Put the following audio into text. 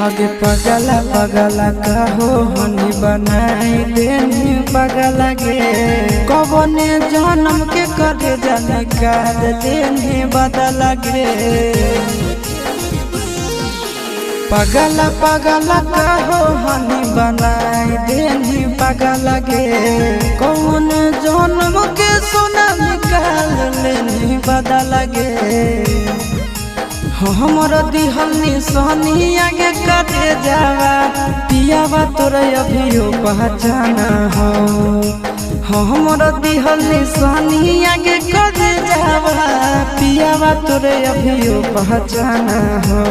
आगे पगला पगला कहो हनी बनाई देनी पगला गे कबने जन्म के करे जाने काद देनी बदला गे पगला पगला कहो हनी बनाई देनी पगला गे कौन जन्म के सोना निकाल लेनी बदला गे हमर दिहल निशानी आगे कटे जावा पियावा तोरा अभियो पहचाना हो हमर दिहल निशानी आगे कटे जावा पियावा तोरा अभियो पहचाना हो।